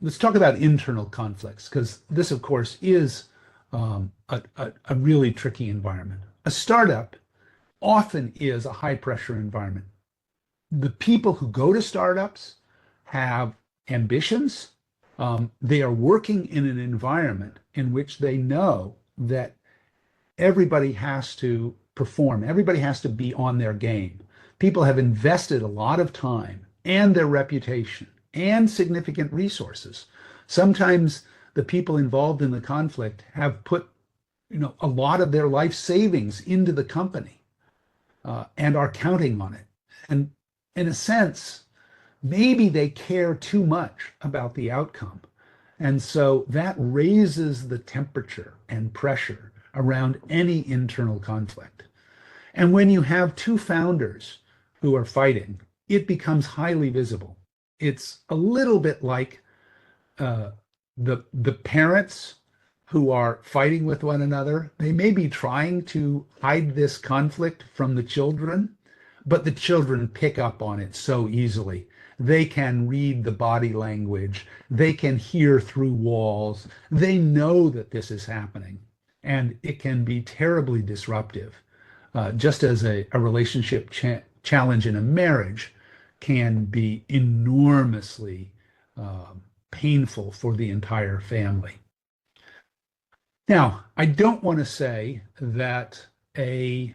let's talk about internal conflicts, because this, of course, is a really tricky environment. A startup often is a high pressure environment. The people who go to startups have ambitions. They are working in an environment in which they know that everybody has to perform, everybody has to be on their game. People have invested a lot of time and their reputation and significant resources. Sometimes the people involved in the conflict have put, a lot of their life savings into the company, and are counting on it. And in a sense, maybe they care too much about the outcome. And so that raises the temperature and pressure around any internal conflict. And when you have two founders who are fighting, it becomes highly visible. It's a little bit like uh, the parents who are fighting with one another. They may be trying to hide this conflict from the children, but the children pick up on it so easily. They can read the body language. They can hear through walls. They know that this is happening, and it can be terribly disruptive. Just as a relationship challenge in a marriage can be enormously painful for the entire family. Now, I don't want to say that a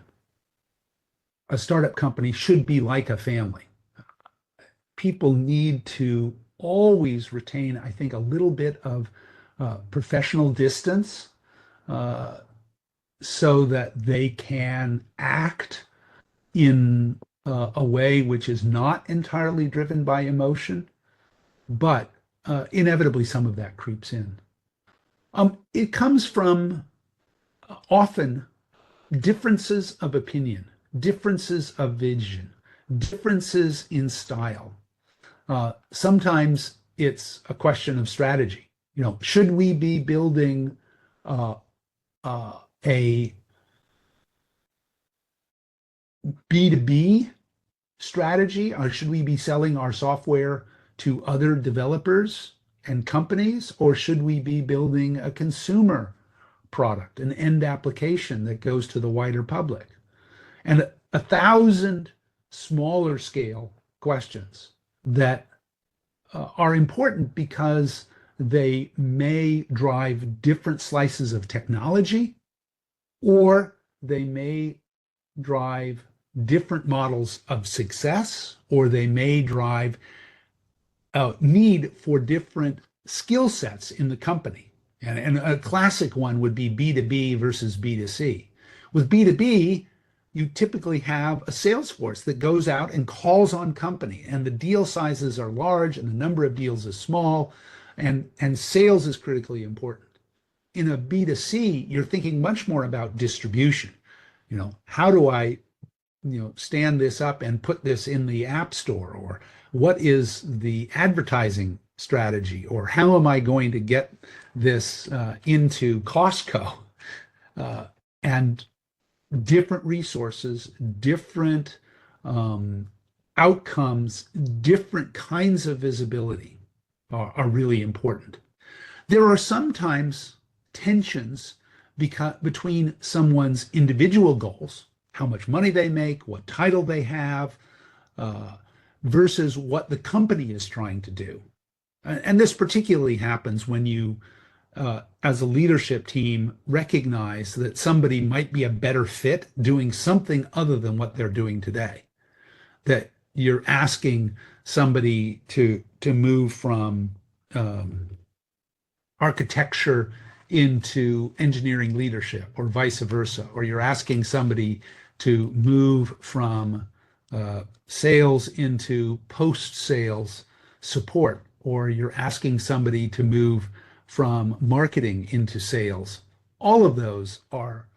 startup company should be like a family. People need to always retain, I think, a little bit of professional distance, uh, so that they can act in a way which is not entirely driven by emotion, but inevitably some of that creeps in. It comes from often differences of opinion, differences of vision, differences in style. Sometimes it's a question of strategy. Should we be building uh, a B2B strategy, or should we be selling our software to other developers and companies, or should we be building a consumer product, an end application that goes to the wider public? And a thousand smaller scale questions that are important because they may drive different slices of technology, or they may drive different models of success, or they may drive a need for different skill sets in the company. And a classic one would be B2B versus B2C. With B2B, you typically have a sales force that goes out and calls on company, and the deal sizes are large and the number of deals is small, and sales is critically important. In a B2C, you're thinking much more about distribution. How do I, stand this up and put this in the app store? Or what is the advertising strategy? Or how am I going to get this into Costco? And different resources, different outcomes, different kinds of visibility are really important. There are sometimes tensions between someone's individual goals, how much money they make, what title they have, uh, versus what the company is trying to do. And this particularly happens when you, as a leadership team, recognize that somebody might be a better fit doing something other than what they're doing today. That you're asking somebody to move from um, architecture into engineering leadership, or vice versa, or you're asking somebody to move from sales into post-sales support, or you're asking somebody to move from marketing into sales. All of those are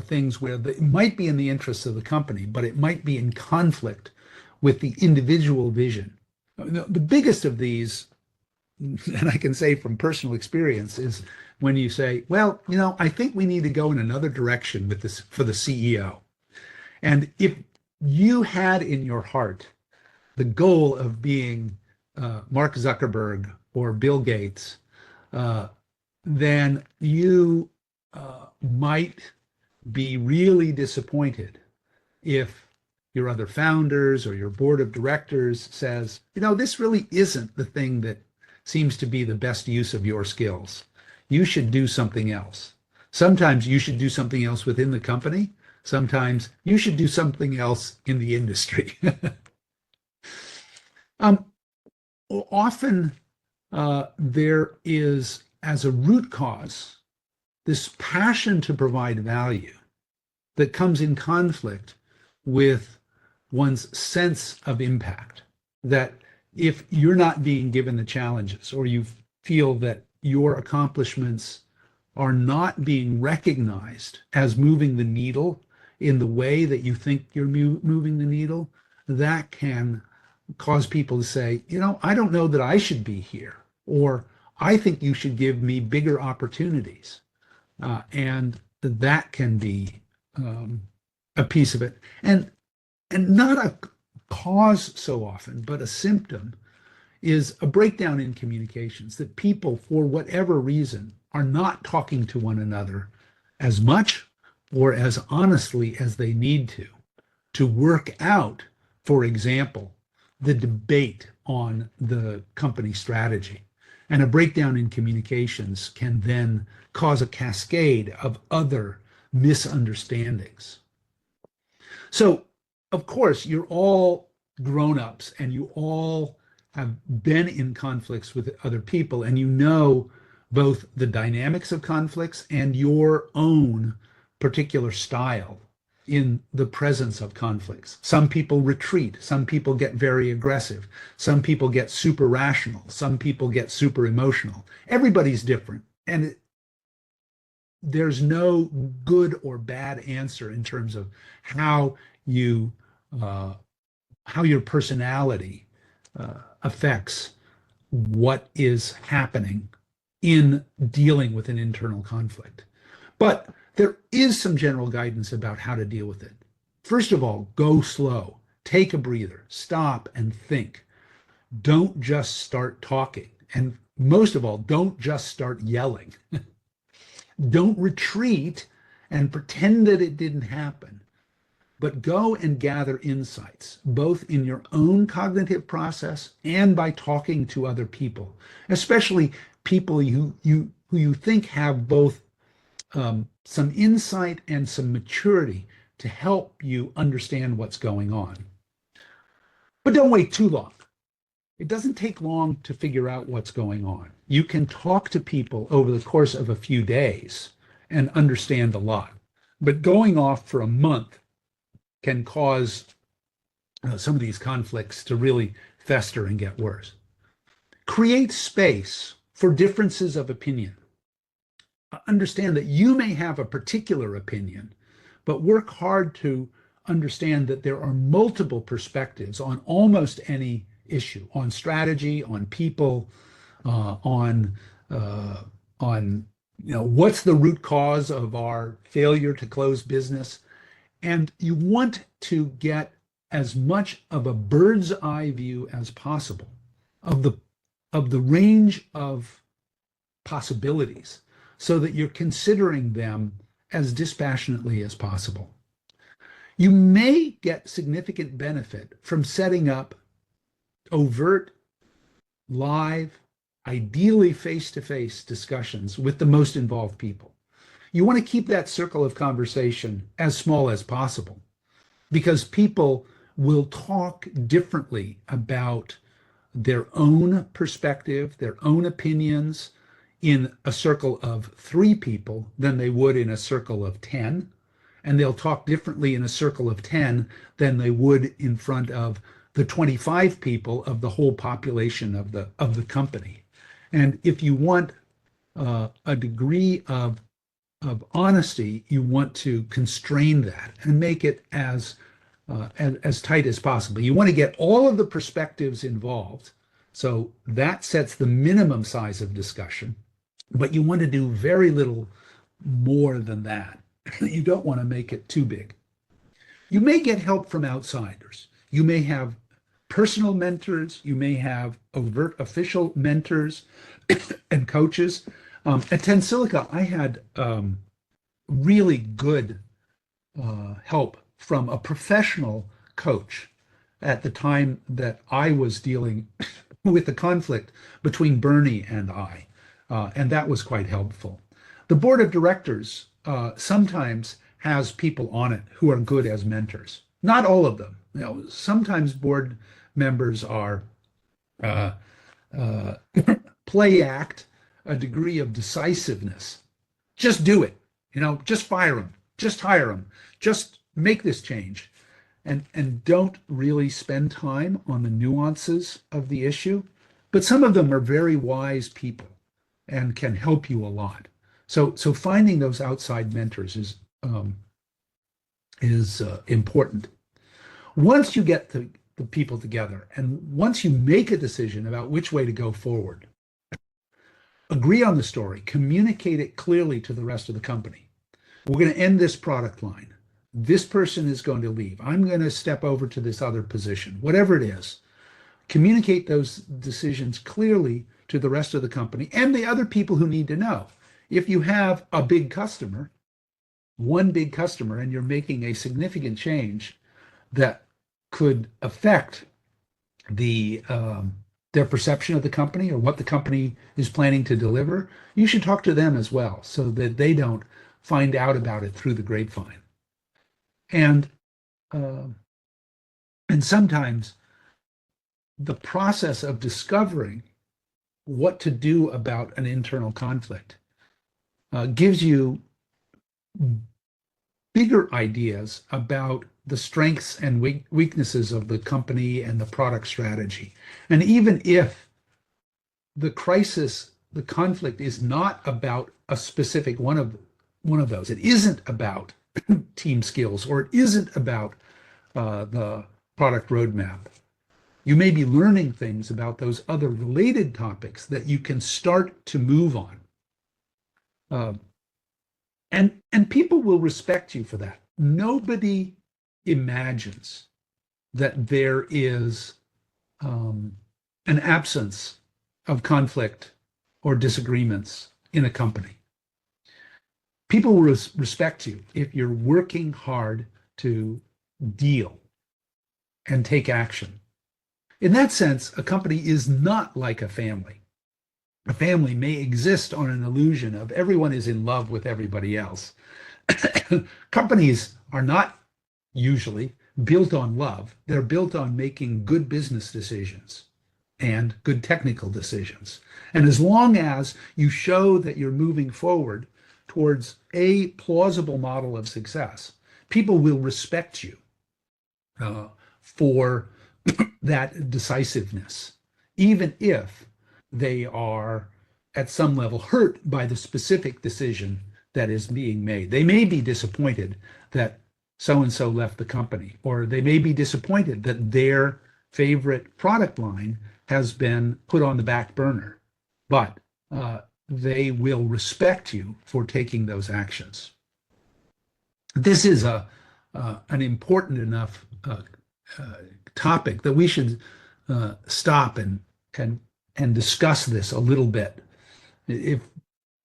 things where it might be in the interests of the company, but it might be in conflict with the individual vision. The biggest of these, and I can say from personal experience, is when you say, well, I think we need to go in another direction with this for the CEO. And if you had in your heart the goal of being Mark Zuckerberg or Bill Gates, uh, then you might be really disappointed if your other founders or your board of directors says, this really isn't the thing that seems to be the best use of your skills. You should do something else. Sometimes you should do something else within the company. Sometimes you should do something else in the industry. um, Often there is, as a root cause, this passion to provide value that comes in conflict with one's sense of impact. That if you're not being given the challenges, or you feel that your accomplishments are not being recognized as moving the needle in the way that you think you're moving the needle, that can cause people to say, I don't know that I should be here, or I think you should give me bigger opportunities. And that can be a piece of it. And not a cause so often, but a symptom is a breakdown in communications, that people, for whatever reason, are not talking to one another as much or as honestly as they need to work out, for example, the debate on the company strategy. And a breakdown in communications can then cause a cascade of other misunderstandings. So, of course, you're all grown-ups and you all have been in conflicts with other people, and you know both the dynamics of conflicts and your own particular style in the presence of conflicts. Some people retreat, some people get very aggressive, some people get super rational, some people get super emotional. Everybody's different, and there's no good or bad answer in terms of how your personality affects what is happening in dealing with an internal conflict. But there is some general guidance about how to deal with it. First of all, go slow, take a breather, stop and think. Don't just start talking. And most of all, don't just start yelling. Don't retreat and pretend that it didn't happen, but go and gather insights, both in your own cognitive process and by talking to other people, especially people who you think have both some insight and some maturity to help you understand what's going on. But don't wait too long. It doesn't take long to figure out what's going on. You can talk to people over the course of a few days and understand a lot. But going off for a month can cause some of these conflicts to really fester and get worse. Create space for differences of opinion. Understand that you may have a particular opinion, but work hard to understand that there are multiple perspectives on almost any issue, on strategy, on people, on what's the root cause of our failure to close business. And you want to get as much of a bird's eye view as possible of the range of possibilities, so that you're considering them as dispassionately as possible. You may get significant benefit from setting up overt, live, ideally face-to-face discussions with the most involved people. You want to keep that circle of conversation as small as possible, because people will talk differently about their own perspective, their own opinions in a circle of 3 people than they would in a circle of 10. And they'll talk differently in a circle of 10 than they would in front of the 25 people of the whole population of the company. And if you want a degree of honesty, you want to constrain that and make it as tight as possible. You want to get all of the perspectives involved. So that sets the minimum size of discussion, but you want to do very little more than that. You don't want to make it too big. You may get help from outsiders. You may have personal mentors, you may have overt official mentors and coaches. At Tensilica, I had really good help from a professional coach at the time that I was dealing with the conflict between Bernie and I. And that was quite helpful. The board of directors sometimes has people on it who are good as mentors. Not all of them. You know, sometimes board members are uh, uh, play act a degree of decisiveness. Just do it. You know, just fire them. Just hire them. Just make this change. And don't really spend time on the nuances of the issue. But some of them are very wise people and can help you a lot. So finding those outside mentors is important. Once you get the people together and once you make a decision about which way to go forward, agree on the story, communicate it clearly to the rest of the company. We're going to end this product line. This person is going to leave. I'm going to step over to this other position, whatever it is. Communicate those decisions clearly to the rest of the company and the other people who need to know. If you have a big customer, one big customer, and you're making a significant change that could affect their perception of the company or what the company is planning to deliver, you should talk to them as well so that they don't find out about it through the grapevine. And sometimes the process of discovering what to do about an internal conflict gives you bigger ideas about the strengths and weaknesses of the company and the product strategy. And even if the crisis, the conflict is not about a specific one of those, it isn't about team skills or it isn't about the product roadmap. You may be learning things about those other related topics that you can start to move on. And people will respect you for that. Nobody imagines that there is an absence of conflict or disagreements in a company. People will respect you if you're working hard to deal and take action. In that sense, a company is not like a family. A family may exist on an illusion of everyone is in love with everybody else. Companies are not usually built on love. They're built on making good business decisions and good technical decisions. And as long as you show that you're moving forward towards a plausible model of success, people will respect you for that decisiveness, even if they are at some level hurt by the specific decision that is being made. They may be disappointed that so-and-so left the company, or they may be disappointed that their favorite product line has been put on the back burner, but they will respect you for taking those actions. This is an important enough topic that we should stop and discuss this a little bit.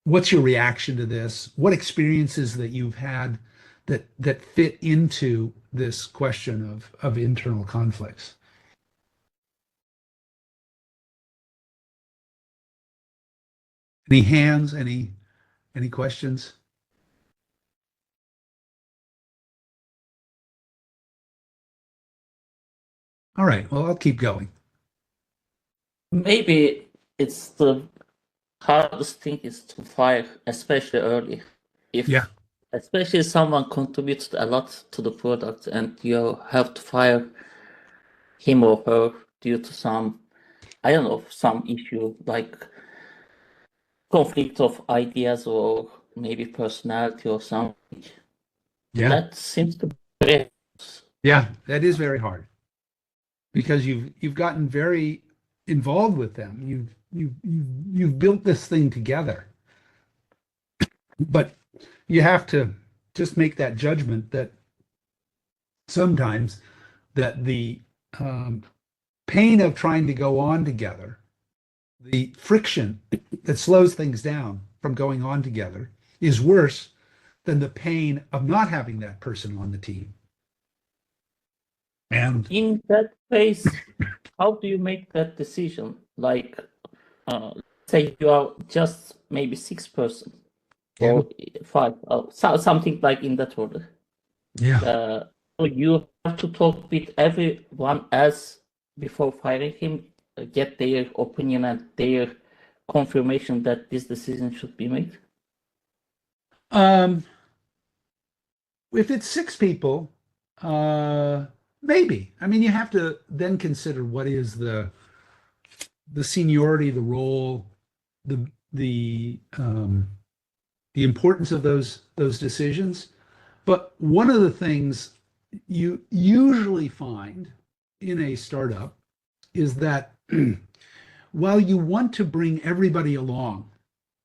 What's your reaction to this? What experiences that you've had that fit into this question of internal conflicts? Any hands? Any questions? All right. Well, I'll keep going. Maybe it's the hardest thing is to fire, especially early. Yeah. Especially someone contributes a lot to the product and you have to fire him or her due to some, I don't know, some issue like conflict of ideas or maybe personality or something. Yeah. That seems to be Yeah, that is very hard because you've gotten very involved with them. You've built this thing together. But you have to just make that judgment that sometimes that the pain of trying to go on together, the friction that slows things down from going on together is worse than the pain of not having that person on the team. And in that case, how do you make that decision? Like, say you are just maybe 6 person or five, something like in that order. yeah. So you have to talk with everyone else before firing him, get their opinion and their confirmation that this decision should be made. If it's 6 people, maybe. I mean, you have to then consider what is the seniority, the role, the the importance of those decisions. But one of the things you usually find in a startup is that while you want to bring everybody along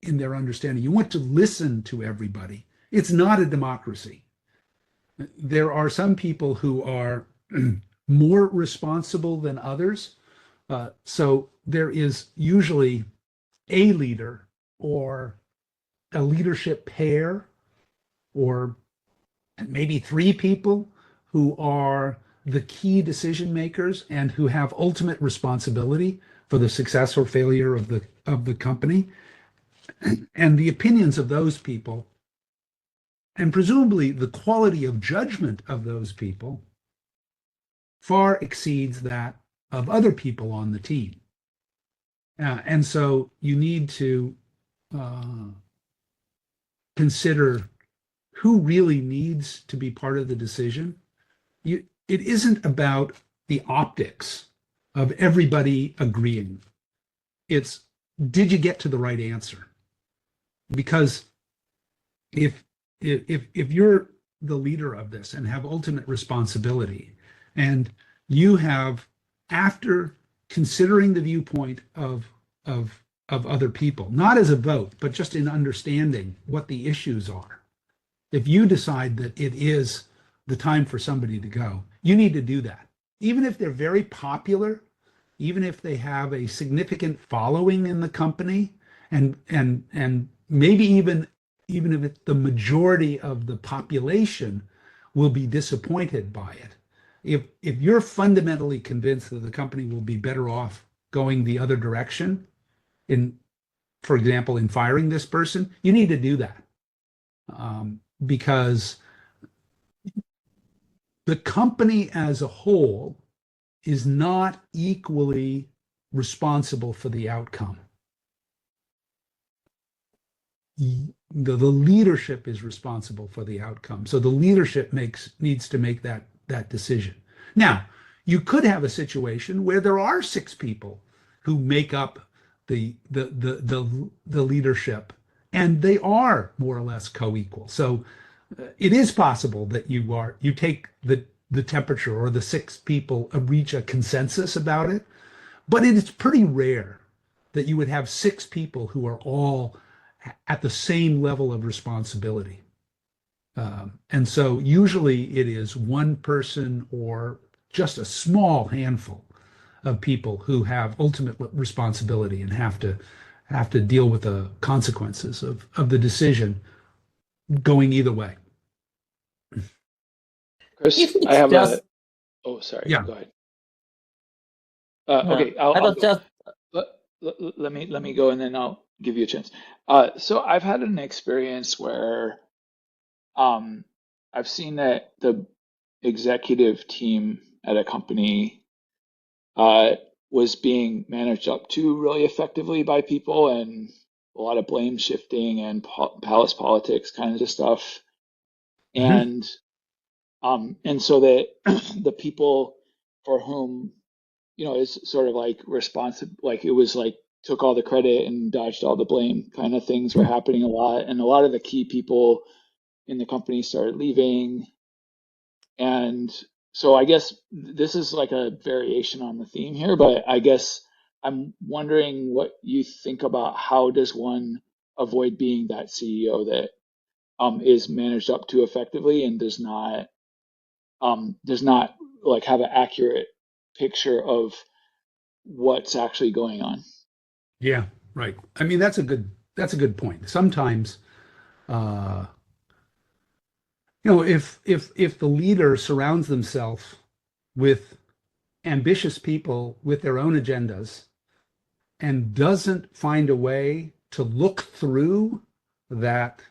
in their understanding, you want to listen to everybody. It's not a democracy. There are some people who are more responsible than others. So there is usually a leader or a leadership pair or maybe 3 people who are the key decision makers and who have ultimate responsibility for the success or failure of the company. And the opinions of those people, and presumably the quality of judgment of those people, far exceeds that of other people on the team. And so you need to consider who really needs to be part of the decision. It isn't about the optics of everybody agreeing. It's, did you get to the right answer? Because if you're the leader of this and have ultimate responsibility, and you have, after considering the viewpoint of other people, not as a vote, but just in understanding what the issues are, if you decide that it is the time for somebody to go, you need to do that. Even if they're very popular, even if they have a significant following in the company, and maybe even if the majority of the population will be disappointed by it. If you're fundamentally convinced that the company will be better off going the other direction, for example, in firing this person, you need to do that. Because the company as a whole is not equally responsible for the outcome. The leadership is responsible for the outcome. So the leadership needs to make that decision. Now, you could have a situation where there are 6 people who make up the leadership, and they are more or less co-equal. So it is possible that you take the temperature, or the 6 people reach a consensus about it, but it is pretty rare that you would have 6 people who are all at the same level of responsibility. And so usually it is one person or just a small handful of people who have ultimate responsibility and have to deal with the consequences of the decision going either way. Chris, If it's I have just, oh, sorry, Yeah. go ahead. Okay, I was go. just, Let me go, and then I'll give you a chance. So I've had an experience where I've seen that the executive team at a company was being managed up to really effectively by people, and a lot of blame shifting and palace politics kind of stuff. Mhm. And so that the people for whom, is sort of like responsible, like it was like took all the credit and dodged all the blame kind of things were happening a lot. And a lot of the key people in the company started leaving. And so I guess this is like a variation on the theme here, but I guess I'm wondering what you think about how does one avoid being that CEO that is managed up too effectively and does not like have an accurate picture of what's actually going on. Yeah, right. I mean, that's a good point. Sometimes, uh, if the leader surrounds themselves with ambitious people with their own agendas and doesn't find a way to look through that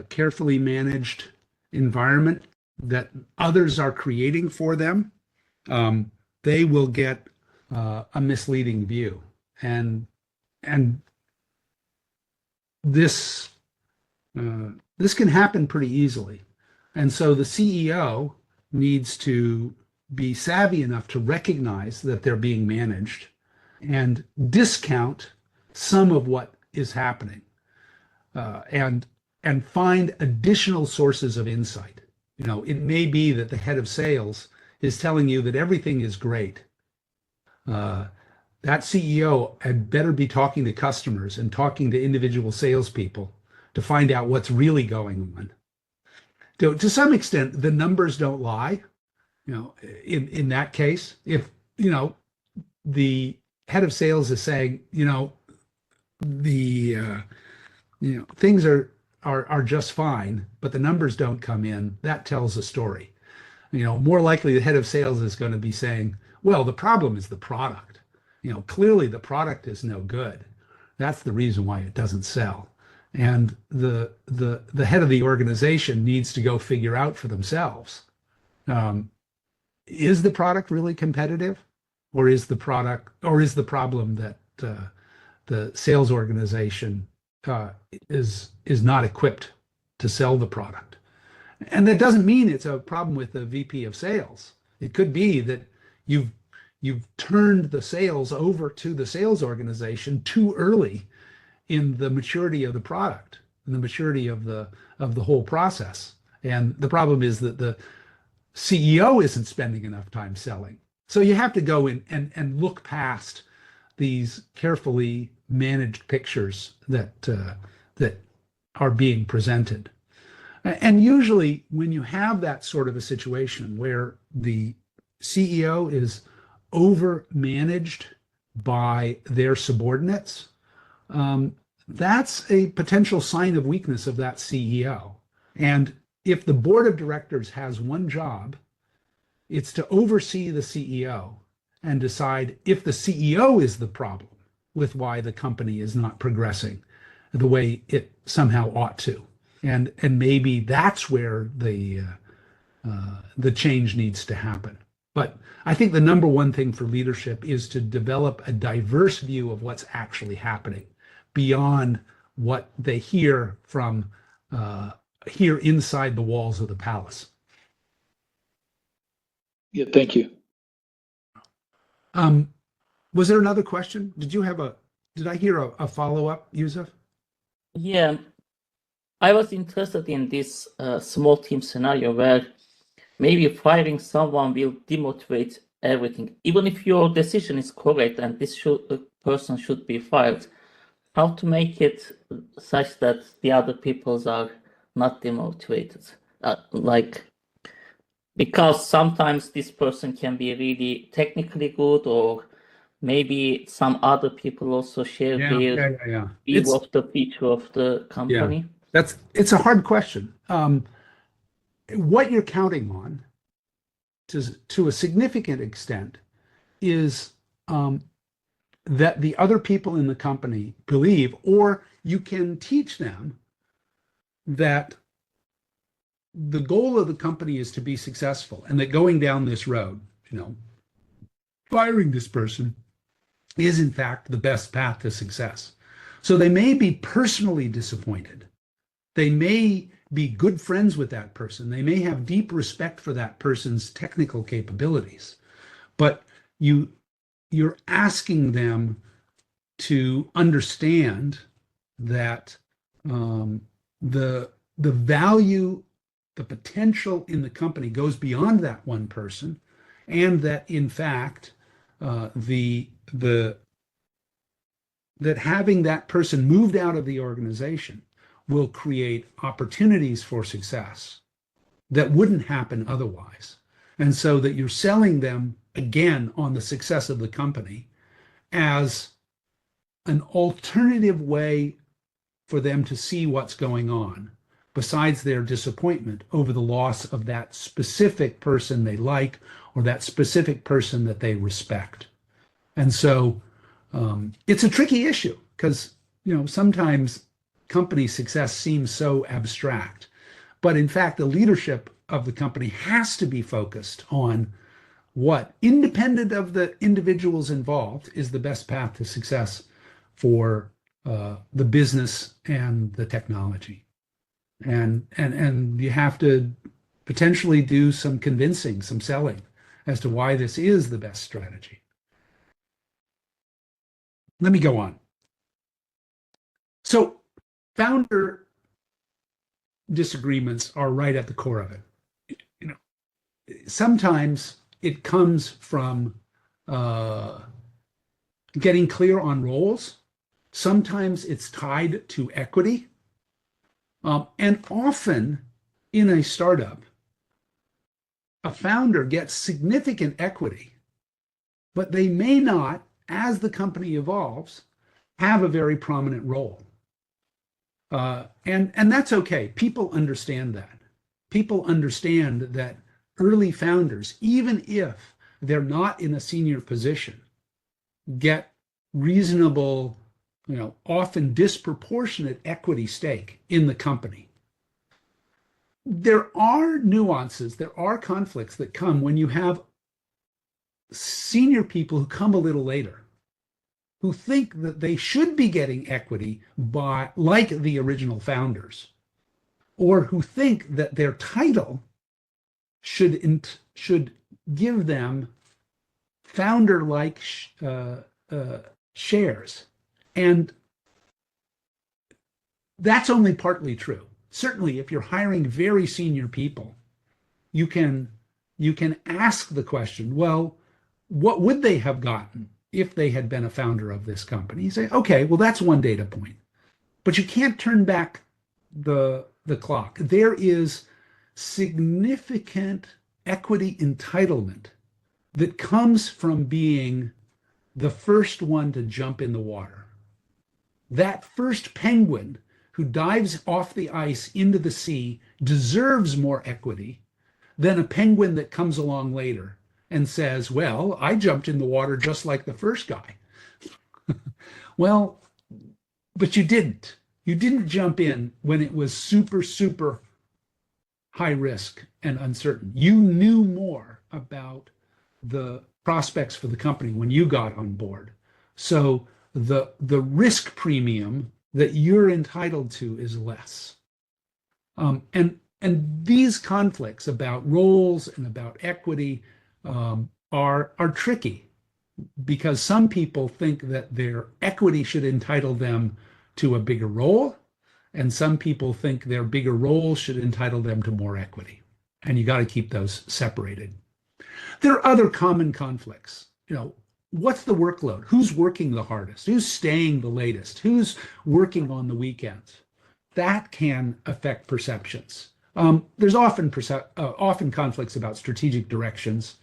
carefully managed environment that others are creating for them, they will get a misleading view. And this this can happen pretty easily. And so the CEO needs to be savvy enough to recognize that they're being managed and discount some of what is happening, and find additional sources of insight. It may be that the head of sales is telling you that everything is great. That CEO had better be talking to customers and talking to individual salespeople to find out what's really going on. To some extent, the numbers don't lie. In that case, if the head of sales is saying, the things are just fine, but the numbers don't come in, that tells a story. More likely the head of sales is going to be saying, well, the problem is the product. Clearly the product is no good. That's the reason why it doesn't sell. And the head of the organization needs to go figure out for themselves, is the product really competitive, or is the problem that the sales organization is not equipped to sell the product? And that doesn't mean it's a problem with the VP of sales. It could be that you've turned the sales over to the sales organization too early in the maturity of the product and the maturity of the whole process. And the problem is that the CEO isn't spending enough time selling. So you have to go in and look past these carefully managed pictures that are being presented. And usually when you have that sort of a situation where the CEO is over managed by their subordinates, that's a potential sign of weakness of that CEO. And if the board of directors has one job, it's to oversee the CEO and decide if the CEO is the problem with why the company is not progressing the way it somehow ought to. And maybe that's where the change needs to happen. But I think the number one thing for leadership is to develop a diverse view of what's actually happening beyond what they hear from here inside the walls of the palace. Yeah, thank you. Was there another question? Did I hear a follow-up, Yusuf? Yeah, I was interested in this small team scenario where maybe firing someone will demotivate everything. Even if your decision is correct and this person should be fired, how to make it such that the other peoples are not demotivated? Because sometimes this person can be really technically good, or maybe some other people also share their view of the future of the company. Yeah, it's a hard question. What you're counting on to a significant extent is that the other people in the company believe, or you can teach them that the goal of the company is to be successful, and that going down this road, firing this person is in fact the best path to success. So they may be personally disappointed. They may be good friends with that person. They may have deep respect for that person's technical capabilities, but you're asking them to understand that the value, the potential in the company goes beyond that one person, and that in fact that having that person moved out of the organization will create opportunities for success that wouldn't happen otherwise. And so that you're selling them again on the success of the company, as an alternative way for them to see what's going on, besides their disappointment over the loss of that specific person they like or that specific person that they respect. And so it's a tricky issue because, sometimes company success seems so abstract. But in fact, the leadership of the company has to be focused on what, independent of the individuals involved, is the best path to success for the business and the technology. And you have to potentially do some convincing, some selling as to why this is the best strategy. Let me go on. So founder disagreements are right at the core of it. Sometimes it comes from getting clear on roles. Sometimes it's tied to equity. And often in a startup, a founder gets significant equity, but they may not, as the company evolves, have a very prominent role. And that's okay. People understand that. People understand that early founders, even if they're not in a senior position, get reasonable, often disproportionate equity stake in the company. There are nuances, there are conflicts that come when you have senior people who come a little later, who think that they should be getting equity like the original founders, or who think that their title should give them founder-like shares. And that's only partly true. Certainly, if you're hiring very senior people, you can ask the question, well, what would they have gotten if they had been a founder of this company? You say, okay, well, that's one data point. But you can't turn back the clock. There is significant equity entitlement that comes from being the first one to jump in the water. That first penguin who dives off the ice into the sea deserves more equity than a penguin that comes along later and says, well, I jumped in the water just like the first guy. Well, but you didn't. You didn't jump in when it was super, super high risk and uncertain. You knew more about the prospects for the company when you got on board. So the risk premium that you're entitled to is less. And these conflicts about roles and about equity are tricky, because some people think that their equity should entitle them to a bigger role, and some people think their bigger role should entitle them to more equity. And you got to keep those separated. There are other common conflicts. What's the workload? Who's working the hardest? Who's staying the latest? Who's working on the weekends? That can affect perceptions. There's often conflicts about strategic directions.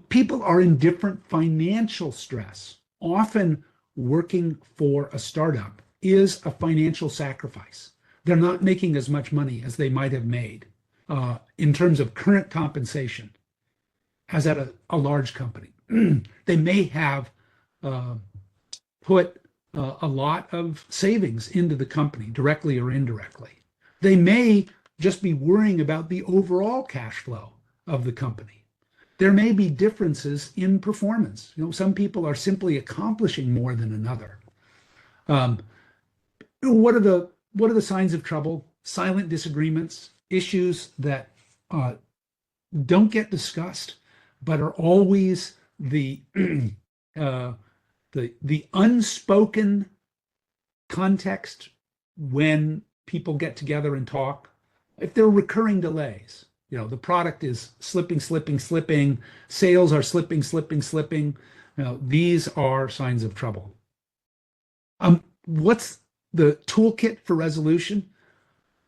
People are in different financial stress. Often working for a startup is a financial sacrifice. They're not making as much money as they might have made in terms of current compensation as at a large company. They may have put a lot of savings into the company, directly or indirectly. They may just be worrying about the overall cash flow of the company. There may be differences in performance. Some people are simply accomplishing more than another. What are the signs of trouble? Silent disagreements, issues that don't get discussed, but are always the unspoken context when people get together and talk. If there are recurring delays, the product is slipping, sales are slipping, these are signs of trouble. What's the toolkit for resolution?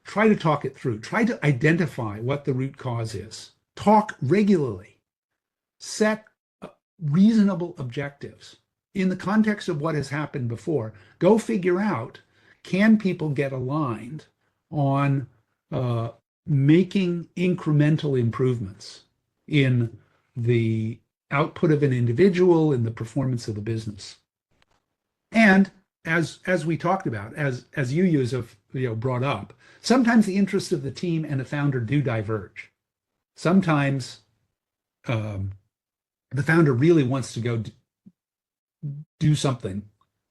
Try to talk it through. Try to identify what the root cause is. Talk regularly. Set reasonable objectives. in the context of what has happened before, go figure out, can people get aligned on making incremental improvements in the output of an individual, in the performance of the business? And as we talked about, as you have brought up, sometimes the interests of the team and the founder do diverge. Sometimes the founder really wants to go do something.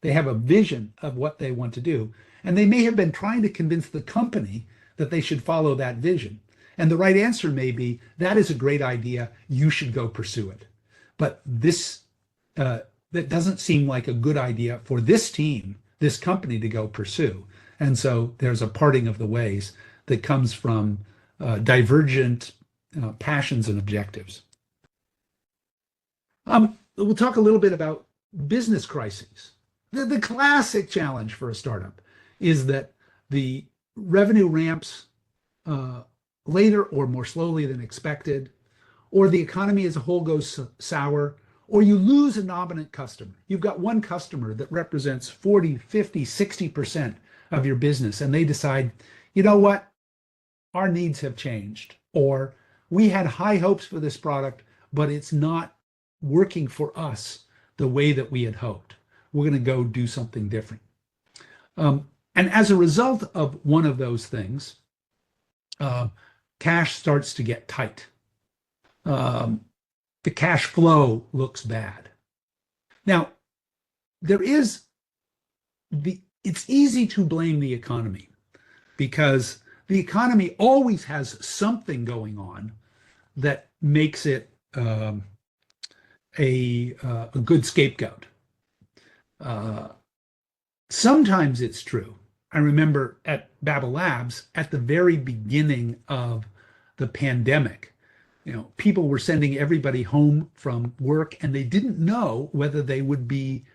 They have a vision of what they want to do, and they may have been trying to convince the company that they should follow that vision. And the right answer may be, that is a great idea, you should go pursue it. But this that doesn't seem like a good idea for this team, this company, to go pursue. And so there's a parting of the ways that comes from divergent passions and objectives. We'll talk a little bit about business crises. The classic challenge for a startup is that the revenue ramps later or more slowly than expected, or the economy as a whole goes sour, or you lose a dominant customer. You've got one customer that represents 40, 50, 60% of your business, and they decide, you know what, our needs have changed, or we had high hopes for this product, but it's not working for us the way that we had hoped. We're going to go do something different. And as a result of one of those things, cash starts to get tight. The cash flow looks bad. Now, it's easy to blame the economy because the economy always has something going on that makes it a good scapegoat. Sometimes it's true. I remember at Babel Labs, at the very beginning of the pandemic, people were sending everybody home from work, and they didn't know whether they would be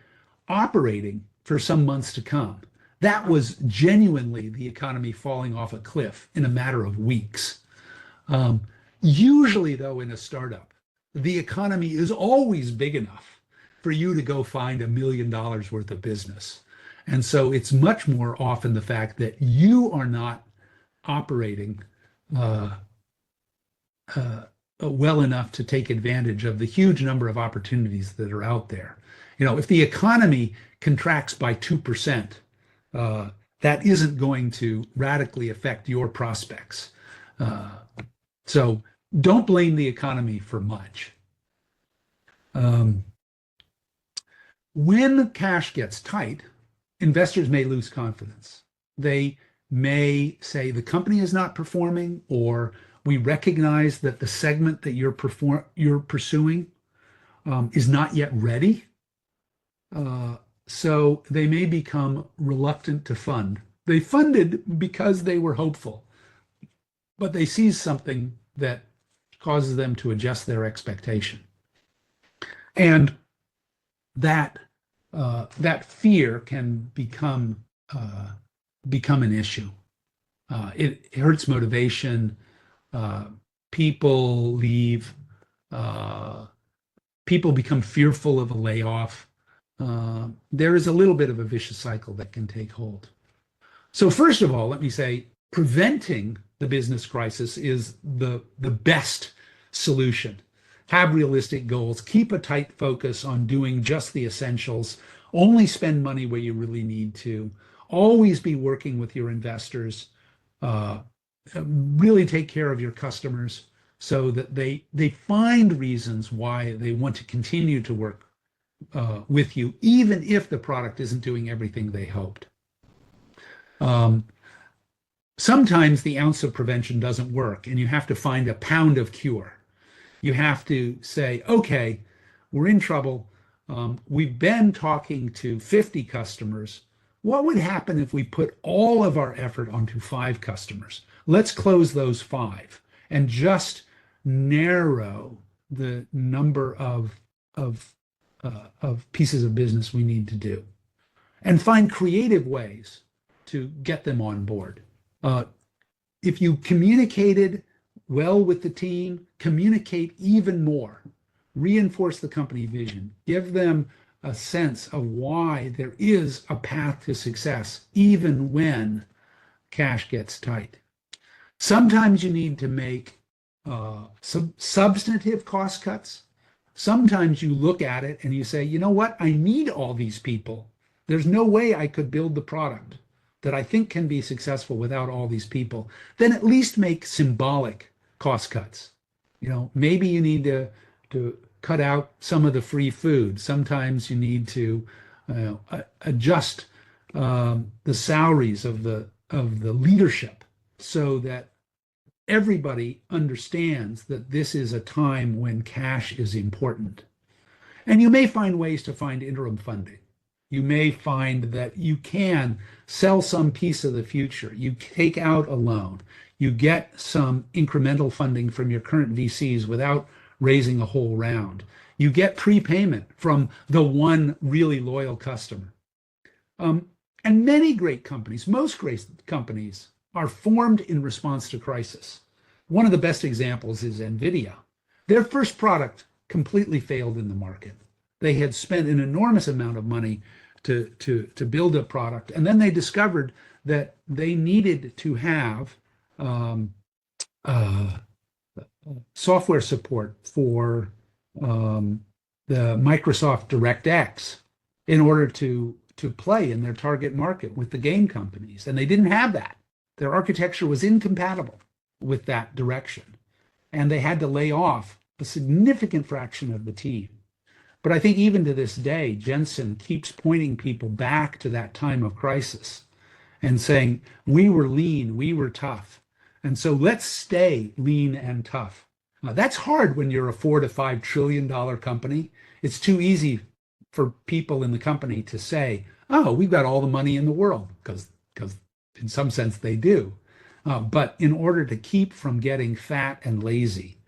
operating for some months to come. That was genuinely the economy falling off a cliff in a matter of weeks. Usually, though, in a startup, the economy is always big enough for you to go find $1 million worth of business. And so it's much more often the fact that you are not operating well enough to take advantage of the huge number of opportunities that are out there. If the economy contracts by 2%, that isn't going to radically affect your prospects. So don't blame the economy for much. When cash gets tight, investors may lose confidence. They may say the company is not performing, or we recognize that the segment that you're pursuing is not yet ready. So they may become reluctant to fund. They funded because they were hopeful, but they see something that causes them to adjust their expectation. And that fear can become an issue. It hurts motivation. People leave. People become fearful of a layoff. There is a little bit of a vicious cycle that can take hold. So first of all, let me say, preventing the business crisis is the best solution. Have realistic goals, keep a tight focus on doing just the essentials, only spend money where you really need to, always be working with your investors, really take care of your customers so that they find reasons why they want to continue to work with you, even if the product isn't doing everything they hoped. Sometimes the ounce of prevention doesn't work, and you have to find a pound of cure. You have to say, okay, we're in trouble. We've been talking to 50 customers. What would happen if we put all of our effort onto 5 customers? Let's close those 5 and just narrow the number of pieces of business we need to do, and find creative ways to get them on board. If you communicated well with the team, communicate even more, reinforce the company vision, give them a sense of why there is a path to success, even when cash gets tight. Sometimes you need to make some substantive cost cuts. Sometimes you look at it and you say, you know what? I need all these people. There's no way I could build the product that I think can be successful without all these people. Then at least make symbolic cost cuts. Maybe you need to cut out some of the free food. Sometimes you need to adjust the salaries of the leadership so that everybody understands that this is a time when cash is important. And you may find ways to find interim funding. You may find that you can sell some piece of the future. You take out a loan. You get some incremental funding from your current VCs without raising a whole round. You get prepayment from the one really loyal customer. And many great companies, most great companies, are formed in response to crisis. One of the best examples is NVIDIA. Their first product completely failed in the market. They had spent an enormous amount of money to build a product, and then they discovered that they needed to have software support for the Microsoft DirectX in order to play in their target market with the game companies, and they didn't have that. Their architecture was incompatible with that direction, and they had to lay off a significant fraction of the team. But I think even to this day, Jensen keeps pointing people back to that time of crisis and saying, we were lean, we were tough. And so let's stay lean and tough. That's hard when you're a $4 to $5 trillion company. It's too easy for people in the company to say, oh, we've got all the money in the world, because in some sense they do. But in order to keep from getting fat and lazy,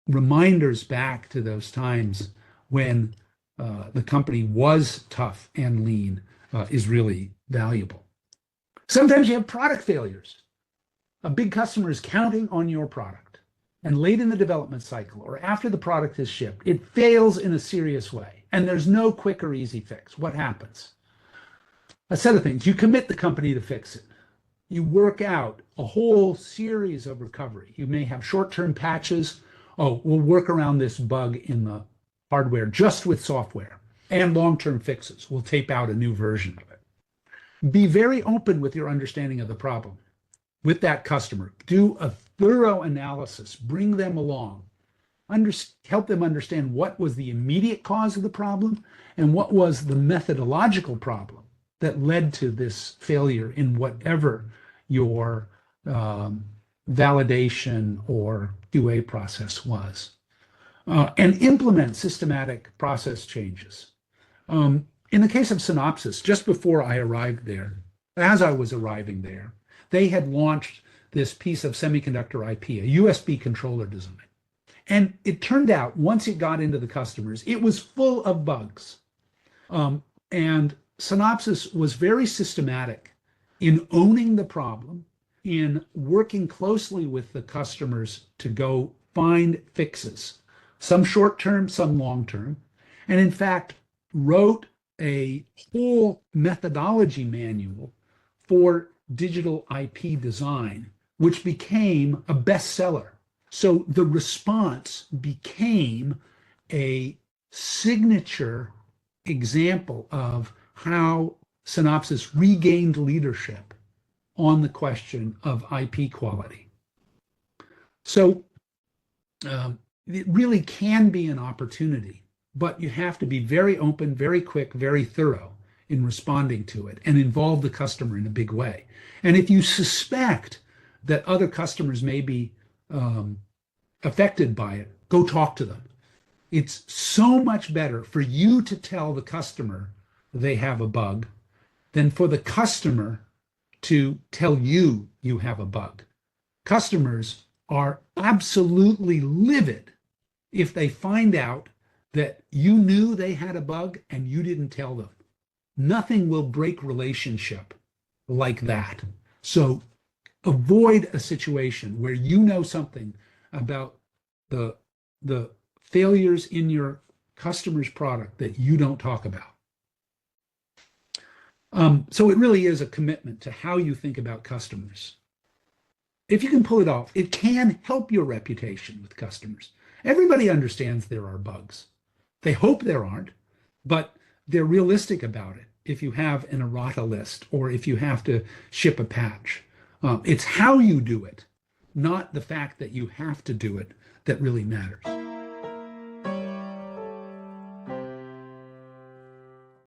reminders back to those times when the company was tough and lean is really valuable. Sometimes you have product failures. A big customer is counting on your product, and late in the development cycle or after the product is shipped, it fails in a serious way, and there's no quick or easy fix. What happens? A set of things. You commit the company to fix it. You work out a whole series of recovery. You may have short-term patches. Oh, we'll work around this bug in the hardware just with software, and long-term fixes. We'll tape out a new version of it. Be very open with your understanding of the problem with that customer. Do a thorough analysis. Bring them along. Help them understand what was the immediate cause of the problem and what was the methodological problem that led to this failure in whatever your validation or QA process was. And implement systematic process changes. In the case of Synopsys, just before I arrived there, as I was arriving there, they had launched this piece of semiconductor IP, a USB controller design. And it turned out, once it got into the customers, it was full of bugs. And Synopsys was very systematic in owning the problem, in working closely with the customers to go find fixes, some short-term, some long-term, and in fact wrote a whole methodology manual for digital IP design, which became a bestseller. So the response became a signature example of how Synopsys regained leadership on the question of IP quality. So it really can be an opportunity, but you have to be very open, very quick, very thorough in responding to it and involve the customer in a big way. And if you suspect that other customers may be affected by it, go talk to them. It's so much better for you to tell the customer they have a bug than for the customer to tell you you have a bug. Customers are absolutely livid if they find out that you knew they had a bug and you didn't tell them. Nothing will break relationship like that. So avoid a situation where you know something about the failures in your customer's product that you don't talk about. So it really is a commitment to how you think about customers. If you can pull it off, it can help your reputation with customers. Everybody understands there are bugs. They hope there aren't, but they're realistic about it if you have an errata list or if you have to ship a patch. It's how you do it, not the fact that you have to do it, that really matters.